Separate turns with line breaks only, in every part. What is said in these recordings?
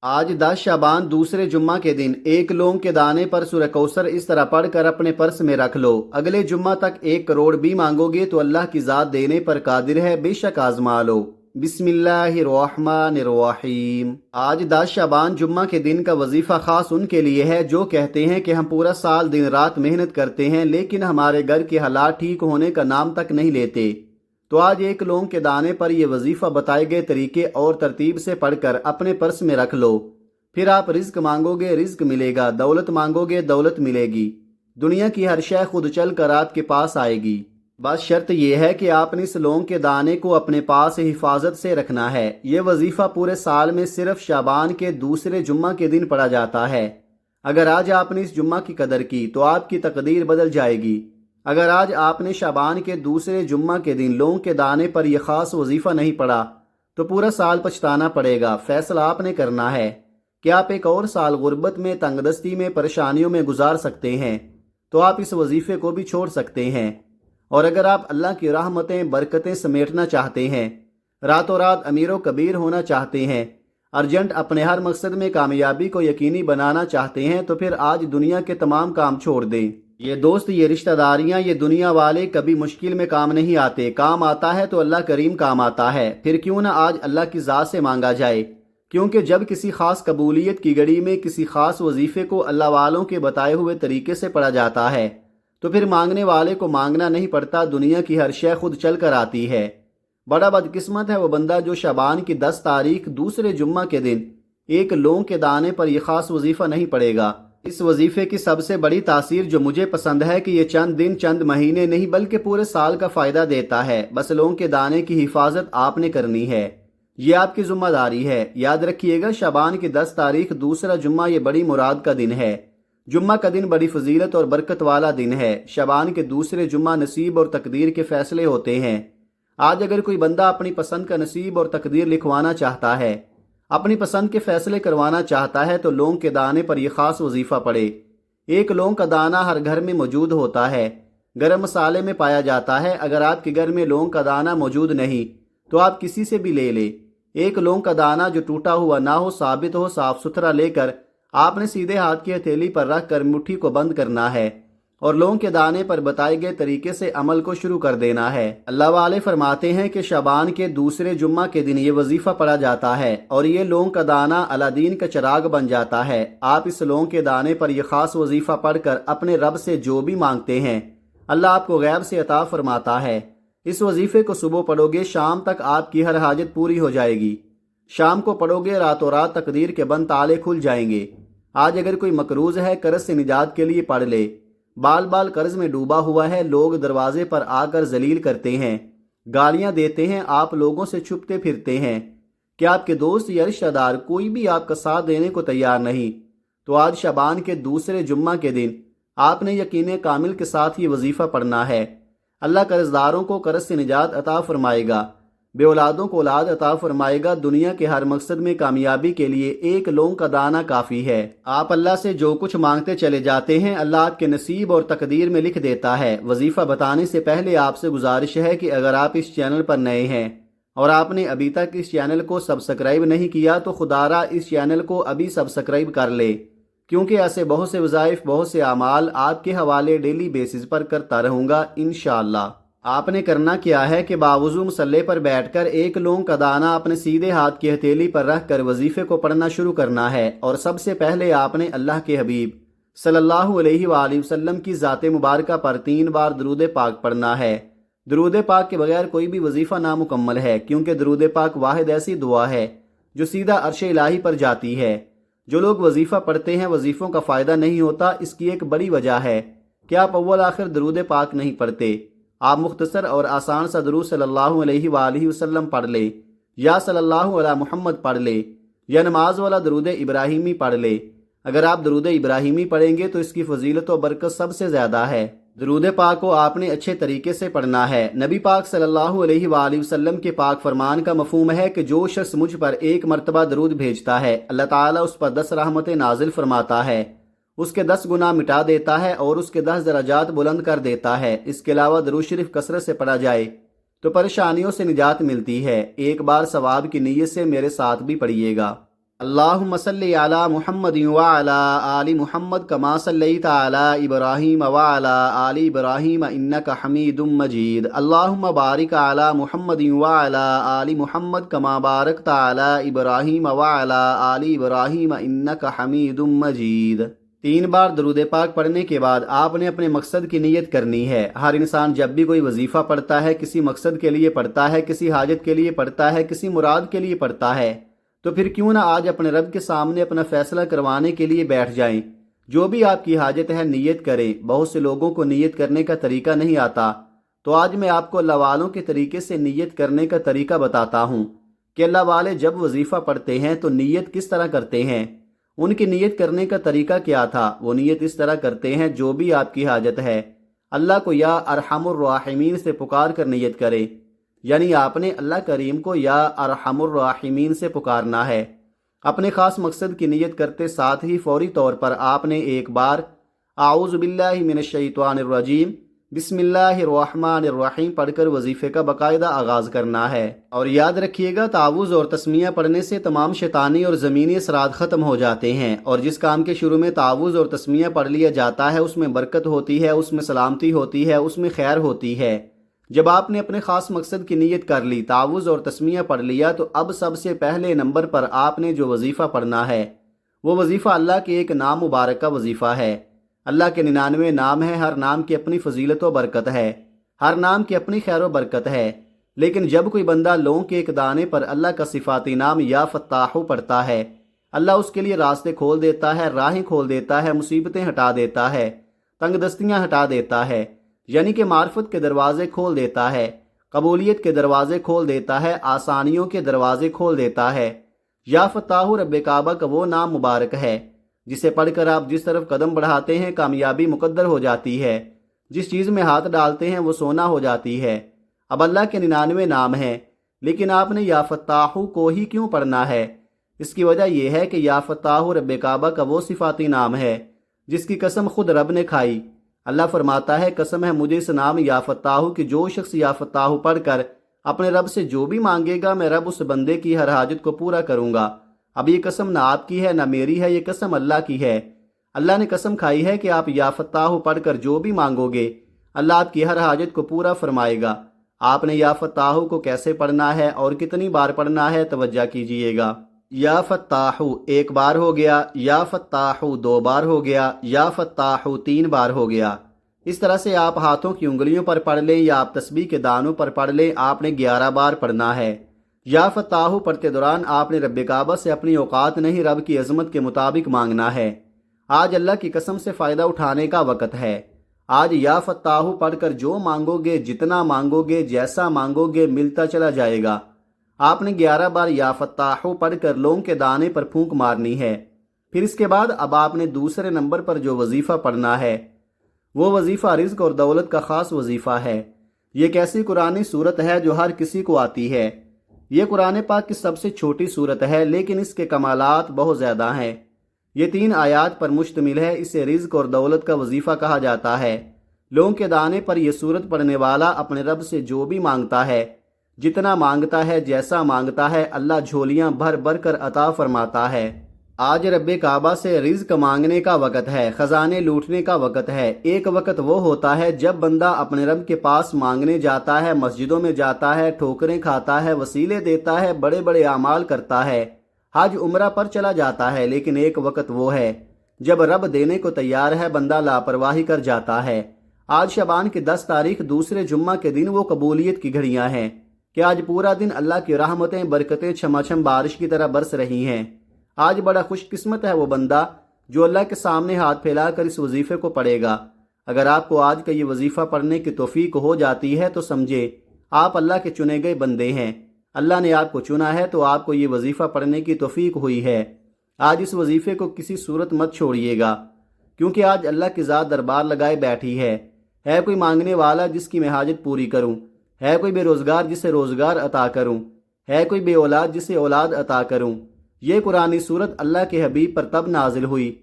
آج 10 شعبان دوسرے جمعہ کے دن ایک لونگ کے دانے پر سورہ کوثر اس طرح پڑھ کر اپنے پرس میں رکھ لو۔ اگلے جمعہ تک 1 کروڑ بھی مانگو گے تو اللہ کی ذات دینے پر قادر ہے، بے شک آزما لو۔ بسم اللہ الرحمن الرحیم۔ آج 10 شعبان جمعہ کے دن کا وظیفہ خاص ان کے لیے ہے جو کہتے ہیں کہ ہم پورا سال دن رات محنت کرتے ہیں لیکن ہمارے گھر کے حالات ٹھیک ہونے کا نام تک نہیں لیتے۔ تو آج ایک لونگ کے دانے پر یہ وظیفہ بتائے گئے طریقے اور ترتیب سے پڑھ کر اپنے پرس میں رکھ لو۔ پھر آپ رزق مانگو گے، رزق ملے گا، دولت مانگو گے، دولت ملے گی۔ دنیا کی ہر شے خود چل کر آپ کے پاس آئے گی۔ بس شرط یہ ہے کہ آپ نے اس لونگ کے دانے کو اپنے پاس حفاظت سے رکھنا ہے۔ یہ وظیفہ پورے سال میں صرف شعبان کے دوسرے جمعہ کے دن پڑھا جاتا ہے۔ اگر آج آپ نے اس جمعہ کی قدر کی تو آپ کی تقدیر بدل جائے گی۔ اگر آج آپ نے شعبان کے دوسرے جمعہ کے دن لونگ کے دانے پر یہ خاص وظیفہ نہیں پڑھا تو پورا سال پچھتانا پڑے گا۔ فیصلہ آپ نے کرنا ہے کہ آپ ایک اور سال غربت میں، تنگ دستی میں، پریشانیوں میں گزار سکتے ہیں تو آپ اس وظیفے کو بھی چھوڑ سکتے ہیں۔ اور اگر آپ اللہ کی رحمتیں، برکتیں سمیٹنا چاہتے ہیں، راتوں رات امیر و کبیر ہونا چاہتے ہیں، ارجنٹ اپنے ہر مقصد میں کامیابی کو یقینی بنانا چاہتے ہیں تو پھر آج دنیا کے تمام کام چھوڑ دیں۔ یہ دوست، یہ رشتہ داریاں، یہ دنیا والے کبھی مشکل میں کام نہیں آتے۔ کام آتا ہے تو اللہ کریم کام آتا ہے۔ پھر کیوں نہ آج اللہ کی ذات سے مانگا جائے، کیونکہ جب کسی خاص قبولیت کی گھڑی میں کسی خاص وظیفے کو اللہ والوں کے بتائے ہوئے طریقے سے پڑھا جاتا ہے تو پھر مانگنے والے کو مانگنا نہیں پڑتا، دنیا کی ہر شے خود چل کر آتی ہے۔ بڑا بدقسمت ہے وہ بندہ جو شعبان کی 10 تاریخ دوسرے جمعہ کے دن ایک لونگ کے دانے پر یہ خاص وظیفہ نہیں پڑھے گا۔ اس وظیفے کی سب سے بڑی تاثیر جو مجھے پسند ہے کہ یہ چند دن، چند مہینے نہیں بلکہ پورے سال کا فائدہ دیتا ہے۔ بس لونگ کے دانے کی حفاظت آپ نے کرنی ہے، یہ آپ کی ذمہ داری ہے۔ یاد رکھیے گا، شعبان کی 10 تاریخ دوسرا جمعہ یہ بڑی مراد کا دن ہے۔ جمعہ کا دن بڑی فضیلت اور برکت والا دن ہے۔ شعبان کے دوسرے جمعہ نصیب اور تقدیر کے فیصلے ہوتے ہیں۔ آج اگر کوئی بندہ اپنی پسند کا نصیب اور تقدیر لکھوانا چاہتا ہے، اپنی پسند کے فیصلے کروانا چاہتا ہے تو لونگ کے دانے پر یہ خاص وظیفہ پڑھے۔ ایک لونگ کا دانہ ہر گھر میں موجود ہوتا ہے، گرم مسالے میں پایا جاتا ہے۔ اگر آپ کے گھر میں لونگ کا دانہ موجود نہیں تو آپ کسی سے بھی لے لیں۔ ایک لونگ کا دانہ جو ٹوٹا ہوا نہ ہو، ثابت ہو، صاف ستھرا لے کر آپ نے سیدھے ہاتھ کی ہتھیلی پر رکھ کر مٹھی کو بند کرنا ہے اور لونگ کے دانے پر بتائے گئے طریقے سے عمل کو شروع کر دینا ہے۔ اللہ والے فرماتے ہیں کہ شعبان کے دوسرے جمعہ کے دن یہ وظیفہ پڑھا جاتا ہے اور یہ لونگ کا دانہ الادین کا چراغ بن جاتا ہے۔ آپ اس لونگ کے دانے پر یہ خاص وظیفہ پڑھ کر اپنے رب سے جو بھی مانگتے ہیں اللہ آپ کو غیب سے عطا فرماتا ہے۔ اس وظیفے کو صبح پڑھو گے، شام تک آپ کی ہر حاجت پوری ہو جائے گی۔ شام کو پڑھو گے، راتوں رات تقدیر کے بند تالے کھل جائیں گے۔ آج اگر کوئی مقروض ہے، قرض سے نجات کے لیے پڑھ لے۔ بال بال قرض میں ڈوبا ہوا ہے، لوگ دروازے پر آ کر ذلیل کرتے ہیں، گالیاں دیتے ہیں، آپ لوگوں سے چھپتے پھرتے ہیں کہ آپ کے دوست یا رشتہ دار کوئی بھی آپ کا ساتھ دینے کو تیار نہیں، تو آج شعبان کے دوسرے جمعہ کے دن آپ نے یقین کامل کے ساتھ یہ وظیفہ پڑھنا ہے۔ اللہ قرض داروں کو قرض سے نجات عطا فرمائے گا، بے اولادوں کو اولاد عطا فرمائے گا۔ دنیا کے ہر مقصد میں کامیابی کے لیے ایک لونگ کا دانہ کافی ہے۔ آپ اللہ سے جو کچھ مانگتے چلے جاتے ہیں اللہ آپ کے نصیب اور تقدیر میں لکھ دیتا ہے۔ وظیفہ بتانے سے پہلے آپ سے گزارش ہے کہ اگر آپ اس چینل پر نئے ہیں اور آپ نے ابھی تک اس چینل کو سبسکرائب نہیں کیا تو خدا را اس چینل کو ابھی سبسکرائب کر لے، کیونکہ ایسے بہت سے وظائف، بہت سے اعمال آپ کے حوالے ڈیلی بیسز پر کرتا رہوں گا انشاءاللہ۔ آپ نے کرنا کیا ہے کہ باوضو مصلے پر بیٹھ کر ایک لونگ کا دانہ اپنے سیدھے ہاتھ کی ہتھیلی پر رکھ کر وظیفے کو پڑھنا شروع کرنا ہے، اور سب سے پہلے آپ نے اللہ کے حبیب صلی اللہ علیہ وآلہ وسلم کی ذات مبارکہ پر 3 بار درود پاک پڑھنا ہے۔ درود پاک کے بغیر کوئی بھی وظیفہ نامکمل ہے، کیونکہ درود پاک واحد ایسی دعا ہے جو سیدھا عرش الہی پر جاتی ہے۔ جو لوگ وظیفہ پڑھتے ہیں وظیفوں کا فائدہ نہیں ہوتا، اس کی ایک بڑی وجہ ہے کہ آپ اول آخر درود پاک نہیں پڑھتے۔ آپ مختصر اور آسان سا درود صلی اللہ علیہ وآلہ وسلم پڑھ لے، یا صلی اللہ علی محمد پڑھ لے، یا نماز والا درود ابراہیمی پڑھ لے۔ اگر آپ درود ابراہیمی پڑھیں گے تو اس کی فضیلت و برکت سب سے زیادہ ہے۔ درود پاک کو آپ نے اچھے طریقے سے پڑھنا ہے۔ نبی پاک صلی اللہ علیہ وآلہ وسلم کے پاک فرمان کا مفہوم ہے کہ جو شخص مجھ پر 1 مرتبہ درود بھیجتا ہے اللہ تعالیٰ اس پر 10 رحمتیں نازل فرماتا ہے، اس کے 10 گناہ مٹا دیتا ہے اور اس کے 10 درجات بلند کر دیتا ہے۔ اس کے علاوہ درود شریف کثرت سے پڑھا جائے تو پریشانیوں سے نجات ملتی ہے۔ ایک بار ثواب کی نیت سے میرے ساتھ بھی پڑھیے گا۔ اللہم صلی علی محمد وعلی آل محمد کما صلیت علی ابراہیم وعلی آل ابراہیم انک حمید مجید اللہم بارک علی محمد وعلی آل محمد کما بارکت علی ابراہیم وعلی آل ابراہیم انک حمید مجید۔ 3 بار درود پاک پڑھنے کے بعد آپ نے اپنے مقصد کی نیت کرنی ہے۔ ہر انسان جب بھی کوئی وظیفہ پڑھتا ہے کسی مقصد کے لیے پڑھتا ہے، کسی حاجت کے لیے پڑھتا ہے، کسی مراد کے لیے پڑھتا ہے، تو پھر کیوں نہ آج اپنے رب کے سامنے اپنا فیصلہ کروانے کے لیے بیٹھ جائیں۔ جو بھی آپ کی حاجت ہے نیت کریں۔ بہت سے لوگوں کو نیت کرنے کا طریقہ نہیں آتا، تو آج میں آپ کو اللہ والوں کے طریقے سے نیت کرنے کا طریقہ بتاتا ہوں کہ اللہ والے جب وظیفہ پڑھتے ہیں تو نیت کس طرح کرتے ہیں۔ ان کی نیت کرنے کا طریقہ کیا تھا؟ وہ نیت اس طرح کرتے ہیں، جو بھی آپ کی حاجت ہے اللہ کو یا ارحم الراحمین سے پکار کر نیت کرے، یعنی آپ نے اللہ کریم کو یا ارحم الراحمین سے پکارنا ہے۔ اپنے خاص مقصد کی نیت کرتے ساتھ ہی فوری طور پر آپ نے ایک بار اعوذ باللہ من الشیطان الرجیم بسم اللہ الرحمن الرحیم پڑھ کر وظیفے کا باقاعدہ آغاز کرنا ہے۔ اور یاد رکھیے گا تعوذ اور تسمیہ پڑھنے سے تمام شیطانی اور زمینی اثرات ختم ہو جاتے ہیں، اور جس کام کے شروع میں تعوذ اور تسمیہ پڑھ لیا جاتا ہے اس میں برکت ہوتی ہے، اس میں سلامتی ہوتی ہے، اس میں خیر ہوتی ہے۔ جب آپ نے اپنے خاص مقصد کی نیت کر لی، تعوذ اور تسمیہ پڑھ لیا، تو اب سب سے پہلے نمبر پر آپ نے جو وظیفہ پڑھنا ہے وہ وظیفہ اللہ کے ایک نام مبارک کا وظیفہ ہے۔ اللہ کے 99 نام ہیں، ہر نام کی اپنی فضیلت و برکت ہے، ہر نام کی اپنی خیر و برکت ہے، لیکن جب کوئی بندہ لونگ کے ایک دانے پر اللہ کا صفاتی نام یا فتاح پڑھتا ہے، اللہ اس کے لیے راستے کھول دیتا ہے، راہیں کھول دیتا ہے، مصیبتیں ہٹا دیتا ہے، تنگ دستیاں ہٹا دیتا ہے، یعنی کہ معرفت کے دروازے کھول دیتا ہے، قبولیت کے دروازے کھول دیتا ہے، آسانیوں کے دروازے کھول دیتا ہے۔ یا فتاح رب کعبہ کا وہ نام مبارک ہے جسے پڑھ کر آپ جس طرف قدم بڑھاتے ہیں کامیابی مقدر ہو جاتی ہے، جس چیز میں ہاتھ ڈالتے ہیں وہ سونا ہو جاتی ہے۔ اب اللہ کے 99 نام ہیں، لیکن آپ نے یا فتاح کو ہی کیوں پڑھنا ہے؟ اس کی وجہ یہ ہے کہ یا فتاح رب کعبہ کا وہ صفاتی نام ہے جس کی قسم خود رب نے کھائی۔ اللہ فرماتا ہے قسم ہے مجھے اس نام یا فتاح کہ جو شخص یا فتاح پڑھ کر اپنے رب سے جو بھی مانگے گا میں رب اس بندے کی ہر حاجت کو پورا کروں گا۔ اب یہ قسم نہ آپ کی ہے نہ میری ہے، یہ قسم اللہ کی ہے۔ اللہ نے قسم کھائی ہے کہ آپ یا فتاح پڑھ کر جو بھی مانگو گے اللہ آپ کی ہر حاجت کو پورا فرمائے گا۔ آپ نے یا فتاح کو کیسے پڑھنا ہے اور کتنی بار پڑھنا ہے توجہ کیجئے گا۔ یا فتاح 1 بار ہو گیا، یا فتاح 2 بار ہو گیا، یا فتاح 3 بار ہو گیا۔ اس طرح سے آپ ہاتھوں کی انگلیوں پر پڑھ لیں یا آپ تسبیح کے دانوں پر پڑھ لیں، آپ نے 11 بار پڑھنا ہے۔ یا فتاح پڑھتے دوران آپ نے رب کعبہ سے اپنی اوقات نہیں رب کی عظمت کے مطابق مانگنا ہے۔ آج اللہ کی قسم سے فائدہ اٹھانے کا وقت ہے۔ آج یا فتاح پڑھ کر جو مانگو گے، جتنا مانگو گے، جیسا مانگو گے ملتا چلا جائے گا۔ آپ نے 11 بار یا فتاح پڑھ کر لونگ کے دانے پر پھونک مارنی ہے۔ پھر اس کے بعد اب آپ نے دوسرے نمبر پر جو وظیفہ پڑھنا ہے وہ وظیفہ رزق اور دولت کا خاص وظیفہ ہے۔ یہ ایک ایسی قرآنی صورت ہے جو ہر کسی کو آتی ہے۔ یہ قرآن پاک کی سب سے چھوٹی صورت ہے، لیکن اس کے کمالات بہت زیادہ ہیں۔ یہ 3 آیات پر مشتمل ہے، اسے رزق اور دولت کا وظیفہ کہا جاتا ہے۔ لونگ کے دانے پر یہ صورت پڑھنے والا اپنے رب سے جو بھی مانگتا ہے، جتنا مانگتا ہے، جیسا مانگتا ہے، اللہ جھولیاں بھر بھر کر عطا فرماتا ہے۔ آج رب کعبہ سے رزق مانگنے کا وقت ہے، خزانے لوٹنے کا وقت ہے۔ ایک وقت وہ ہوتا ہے جب بندہ اپنے رب کے پاس مانگنے جاتا ہے، مسجدوں میں جاتا ہے، ٹھوکریں کھاتا ہے، وسیلے دیتا ہے، بڑے بڑے اعمال کرتا ہے، حج عمرہ پر چلا جاتا ہے، لیکن ایک وقت وہ ہے جب رب دینے کو تیار ہے، بندہ لاپرواہی کر جاتا ہے۔ آج شعبان کی 10 تاریخ دوسرے جمعہ کے دن وہ قبولیت کی گھڑیاں ہیں کہ آج پورا دن اللہ کی رحمتیں برکتیں چھماچھم بارش کی طرح برس رہی ہیں۔ آج بڑا خوش قسمت ہے وہ بندہ جو اللہ کے سامنے ہاتھ پھیلا کر اس وظیفے کو پڑھے گا۔ اگر آپ کو آج کا یہ وظیفہ پڑھنے کی توفیق ہو جاتی ہے تو سمجھے آپ اللہ کے چنے گئے بندے ہیں۔ اللہ نے آپ کو چنا ہے تو آپ کو یہ وظیفہ پڑھنے کی توفیق ہوئی ہے۔ آج اس وظیفے کو کسی صورت مت چھوڑیے گا، کیونکہ آج اللہ کی ذات دربار لگائے بیٹھی ہے۔ ہے کوئی مانگنے والا جس کی میں حاجت پوری کروں، ہے کوئی بے روزگار جسے روزگار عطا کروں، ہے کوئی بے اولاد جسے اولاد عطا کروں۔ یہ قرآنی صورت اللہ کے حبیب پر تب نازل ہوئی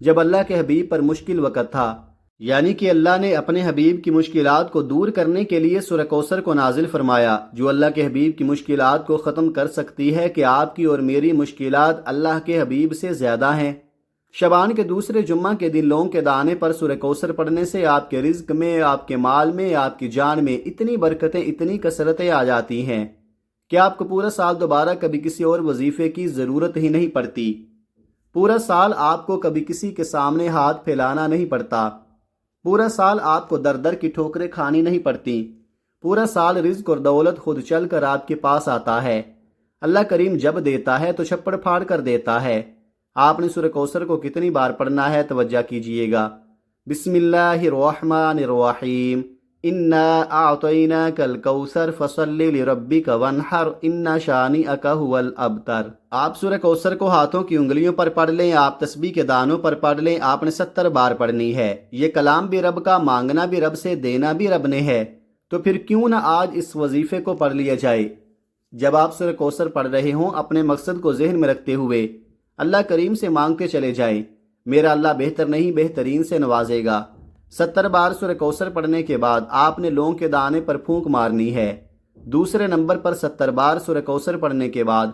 جب اللہ کے حبیب پر مشکل وقت تھا، یعنی کہ اللہ نے اپنے حبیب کی مشکلات کو دور کرنے کے لیے سورہ کوثر کو نازل فرمایا، جو اللہ کے حبیب کی مشکلات کو ختم کر سکتی ہے کہ آپ کی اور میری مشکلات اللہ کے حبیب سے زیادہ ہیں۔ شعبان کے دوسرے جمعہ کے دن لونگ کے دانے پر سورہ کوثر پڑھنے سے آپ کے رزق میں، آپ کے مال میں، آپ کی جان میں اتنی برکتیں، اتنی کثرتیں آ جاتی ہیں کہ آپ کو پورا سال دوبارہ کبھی کسی اور وظیفے کی ضرورت ہی نہیں پڑتی۔ پورا سال آپ کو کبھی کسی کے سامنے ہاتھ پھیلانا نہیں پڑتا۔ پورا سال آپ کو در در کی ٹھوکریں کھانی نہیں پڑتی۔ پورا سال رزق اور دولت خود چل کر آپ کے پاس آتا ہے۔ اللہ کریم جب دیتا ہے تو چھپڑ پھاڑ کر دیتا ہے۔ آپ نے سورہ کوثر کو کتنی بار پڑھنا ہے توجہ کیجئے گا۔ بسم اللہ الرحمن الرحیم، انا اعطیناک الکوثر فصل لربک وانحر ان شانئک ھو الابتر۔ آپ سورہ کوثر کو ہاتھوں کی انگلیوں پر پڑھ لیں، آپ تسبیح کے دانوں پر پڑھ لیں، آپ نے 70 بار پڑھنی ہے۔ یہ کلام بھی رب کا، مانگنا بھی رب سے، دینا بھی رب نے ہے، تو پھر کیوں نہ آج اس وظیفے کو پڑھ لیا جائے۔ جب آپ سورہ کوثر پڑھ رہے ہوں، اپنے مقصد کو ذہن میں رکھتے ہوئے اللہ کریم سے مانگتے چلے جائیں، میرا اللہ بہتر نہیں بہترین سے نوازے گا۔ 70 بار سورہ کوثر پڑھنے کے بعد آپ نے لونگ کے دانے پر پھونک مارنی ہے۔ دوسرے نمبر پر 70 بار سورہ کوثر پڑھنے کے بعد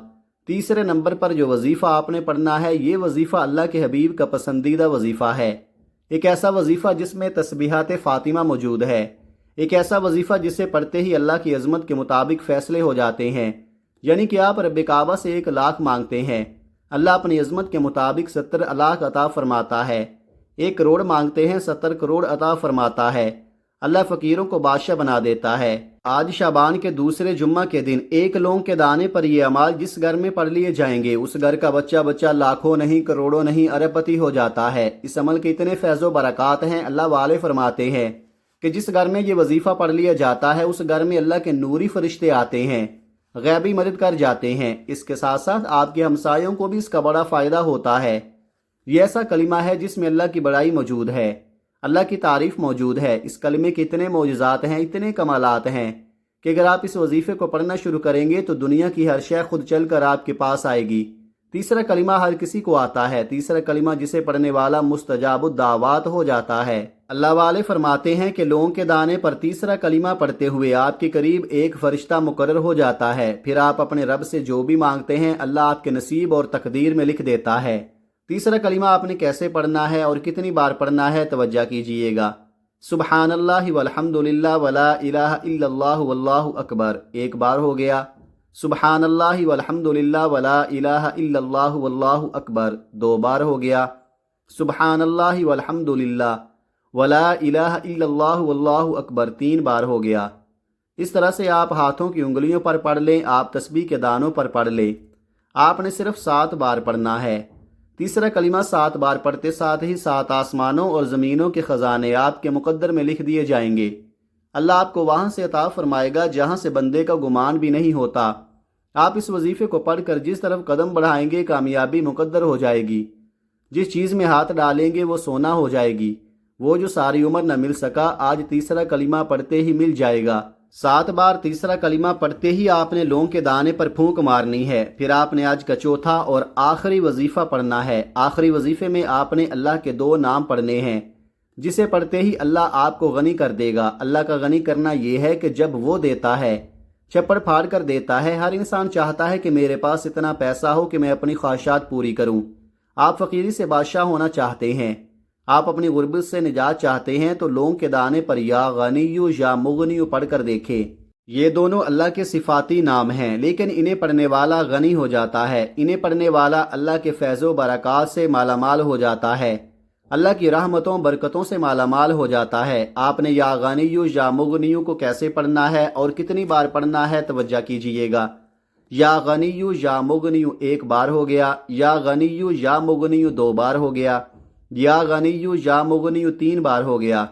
تیسرے نمبر پر جو وظیفہ آپ نے پڑھنا ہے، یہ وظیفہ اللہ کے حبیب کا پسندیدہ وظیفہ ہے۔ ایک ایسا وظیفہ جس میں تسبیحات فاطمہ موجود ہے، ایک ایسا وظیفہ جسے پڑھتے ہی اللہ کی عظمت کے مطابق فیصلے ہو جاتے ہیں، یعنی کہ آپ رب کعبہ سے 1 لاکھ مانگتے ہیں، اللہ اپنی عظمت کے مطابق 70 لاکھ عطا فرماتا ہے۔ 1 کروڑ مانگتے ہیں، 70 کروڑ عطا فرماتا ہے۔ اللہ فقیروں کو بادشاہ بنا دیتا ہے۔ آج شعبان کے دوسرے جمعہ کے دن 1 لونگ کے دانے پر یہ اعمال جس گھر میں پڑھ لیے جائیں گے، اس گھر کا بچہ لاکھوں نہیں، کروڑوں نہیں، ارب پتی ہو جاتا ہے۔ اس عمل کے اتنے فیض و برکات ہیں، اللہ والے فرماتے ہیں کہ جس گھر میں یہ وظیفہ پڑھ لیا جاتا ہے، اس گھر میں اللہ کے نوری فرشتے آتے ہیں، غیبی مدد کر جاتے ہیں۔ اس کے ساتھ ساتھ آپ کے ہمسایوں کو بھی اس کا بڑا فائدہ ہوتا ہے۔ یہ ایسا کلمہ ہے جس میں اللہ کی بڑائی موجود ہے، اللہ کی تعریف موجود ہے۔ اس کلمے کے اتنے معجزات ہیں، اتنے کمالات ہیں کہ اگر آپ اس وظیفے کو پڑھنا شروع کریں گے تو دنیا کی ہر شے خود چل کر آپ کے پاس آئے گی۔ تیسرا کلمہ ہر کسی کو آتا ہے، تیسرا کلمہ جسے پڑھنے والا مستجاب الدعوات ہو جاتا ہے۔ اللہ والے فرماتے ہیں کہ لونگ کے دانے پر تیسرا کلمہ پڑھتے ہوئے آپ کے قریب 1 فرشتہ مقرر ہو جاتا ہے، پھر آپ اپنے رب سے جو بھی مانگتے ہیں اللہ آپ کے نصیب اور تقدیر میں لکھ دیتا ہے۔ تیسرا کلمہ آپ نے کیسے پڑھنا ہے اور کتنی بار پڑھنا ہے توجہ کیجئے گا۔ سبحان اللہ والحمد للہ ولا الہ الا اللہ واللہ اکبر، 1 بار ہو گیا۔ سبحان اللہ والحمد للہ ولا الہ الا اللہ واللہ اکبر، 2 بار ہو گیا۔ سبحان اللہ والحمد للہ ولا الہ الا اللہ واللہ اکبر، 3 بار ہو گیا۔ اس طرح سے آپ ہاتھوں کی انگلیوں پر پڑھ لیں، آپ تسبیح کے دانوں پر پڑھ لیں۔ آپ نے صرف 7 بار پڑھنا ہے۔ تیسرا کلمہ 7 بار پڑھتے ساتھ ہی 7 آسمانوں اور زمینوں کے خزانے آپ کے مقدر میں لکھ دیے جائیں گے۔ اللہ آپ کو وہاں سے عطا فرمائے گا جہاں سے بندے کا گمان بھی نہیں ہوتا۔ آپ اس وظیفے کو پڑھ کر جس طرف قدم بڑھائیں گے کامیابی مقدر ہو جائے گی۔ جس چیز میں ہاتھ ڈالیں گے وہ سونا ہو جائے گی۔ وہ جو ساری عمر نہ مل سکا آج تیسرا کلمہ پڑھتے ہی مل جائے گا۔ 7 بار تیسرا کلمہ پڑھتے ہی آپ نے لونگ کے دانے پر پھونک مارنی ہے۔ پھر آپ نے آج کا چوتھا اور آخری وظیفہ پڑھنا ہے۔ آخری وظیفے میں آپ نے اللہ کے 2 نام پڑھنے ہیں، جسے پڑھتے ہی اللہ آپ کو غنی کر دے گا۔ اللہ کا غنی کرنا یہ ہے کہ جب وہ دیتا ہے چھپڑ پھاڑ کر دیتا ہے۔ ہر انسان چاہتا ہے کہ میرے پاس اتنا پیسہ ہو کہ میں اپنی خواہشات پوری کروں۔ آپ فقیری سے بادشاہ ہونا چاہتے ہیں، آپ اپنی غربت سے نجات چاہتے ہیں، تو لونگ کے دانے پر یا غنیو یا مغنیو پڑھ کر دیکھیں۔ یہ دونوں اللہ کے صفاتی نام ہیں، لیکن انہیں پڑھنے والا غنی ہو جاتا ہے، انہیں پڑھنے والا اللہ کے فیض و برکات سے مالا مال ہو جاتا ہے، اللہ کی رحمتوں برکتوں سے مالا مال ہو جاتا ہے۔ آپ نے یا غنیو یا مغنیو کو کیسے پڑھنا ہے اور کتنی بار پڑھنا ہے توجہ کیجئے گا۔ یا غنیو یا مغنیو 1 بار ہو گیا، یا غنیو یا مغنیو 2 بار ہو گیا، یا غنیو یا مغنیو 3 بار ہو گیا۔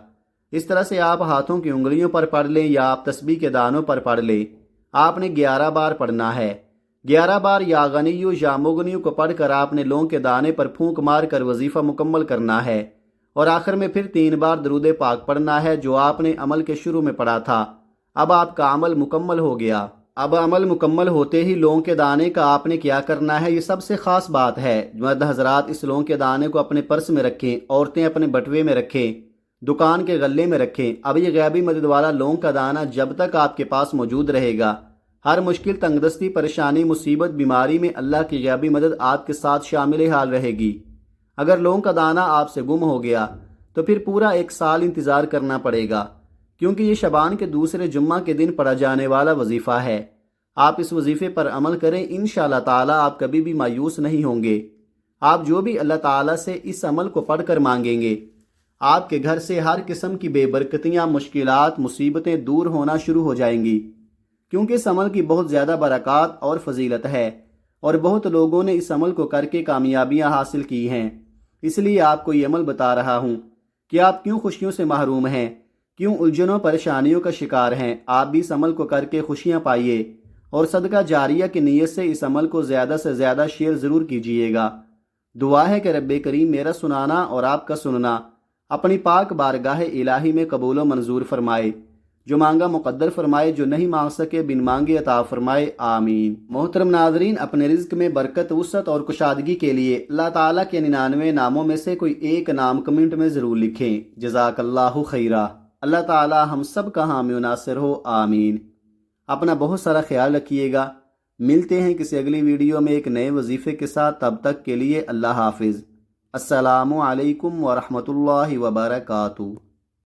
اس طرح سے آپ ہاتھوں کی انگلیوں پر پڑھ لیں یا آپ تسبیح کے دانوں پر پڑھ لیں۔ آپ نے 11 بار پڑھنا ہے۔ 11 بار یا غنیو یا مغنیو کو پڑھ کر آپ نے لونگ کے دانے پر پھونک مار کر وظیفہ مکمل کرنا ہے، اور آخر میں پھر 3 بار درود پاک پڑھنا ہے جو آپ نے عمل کے شروع میں پڑھا تھا۔ اب آپ کا عمل مکمل ہو گیا۔ اب عمل مکمل ہوتے ہی لونگ کے دانے کا آپ نے کیا کرنا ہے، یہ سب سے خاص بات ہے۔ مرد حضرات اس لونگ کے دانے کو اپنے پرس میں رکھیں، عورتیں اپنے بٹوے میں رکھیں۔ دکان کے غلے میں رکھیں۔ اب یہ غیبی مدد والا لونگ کا دانہ جب تک آپ کے پاس موجود رہے گا، ہر مشکل، تنگدستی، پریشانی، مصیبت، بیماری میں اللہ کی غیبی مدد آپ کے ساتھ شامل حال رہے گی۔ اگر لونگ کا دانہ آپ سے گم ہو گیا تو پھر پورا 1 سال انتظار کرنا پڑے گا، کیونکہ یہ شعبان کے دوسرے جمعہ کے دن پڑھا جانے والا وظیفہ ہے۔ آپ اس وظیفے پر عمل کریں، انشاءاللہ تعالی آپ کبھی بھی مایوس نہیں ہوں گے۔ آپ جو بھی اللہ تعالیٰ سے اس عمل کو پڑھ کر مانگیں گے، آپ کے گھر سے ہر قسم کی بے برکتیاں، مشکلات، مصیبتیں دور ہونا شروع ہو جائیں گی، کیونکہ اس عمل کی بہت زیادہ برکات اور فضیلت ہے، اور بہت لوگوں نے اس عمل کو کر کے کامیابیاں حاصل کی ہیں۔ اس لیے آپ کو یہ عمل بتا رہا ہوں کہ آپ کیوں خوشیوں سے محروم ہیں، کیوں الجھنوں پریشانیوں کا شکار ہیں۔ آپ بھی اس عمل کو کر کے خوشیاں پائیے، اور صدقہ جاریہ کی نیت سے اس عمل کو زیادہ سے زیادہ شیئر ضرور کیجیے گا۔ دعا ہے کہ رب کریم میرا سنانا اور آپ کا سننا اپنی پاک بارگاہ الہی میں قبول و منظور فرمائے، جو مانگا مقدر فرمائے، جو نہیں مانگ سکے بن مانگے عطا فرمائے، آمین۔ محترم ناظرین، اپنے رزق میں برکت، وسعت اور کشادگی کے لیے اللہ تعالیٰ کے 99 ناموں میں سے کوئی ایک نام کمنٹ میں ضرور لکھیں۔ جزاک اللہ خیرہ۔ اللہ تعالیٰ ہم سب کا حامی و ناصر ہو، آمین۔ اپنا بہت سارا خیال رکھیے گا۔ ملتے ہیں کسی اگلی ویڈیو میں ایک نئے وظیفے کے ساتھ، تب تک کے لیے اللہ حافظ۔ السلام علیکم ورحمۃ اللہ وبرکاتہ۔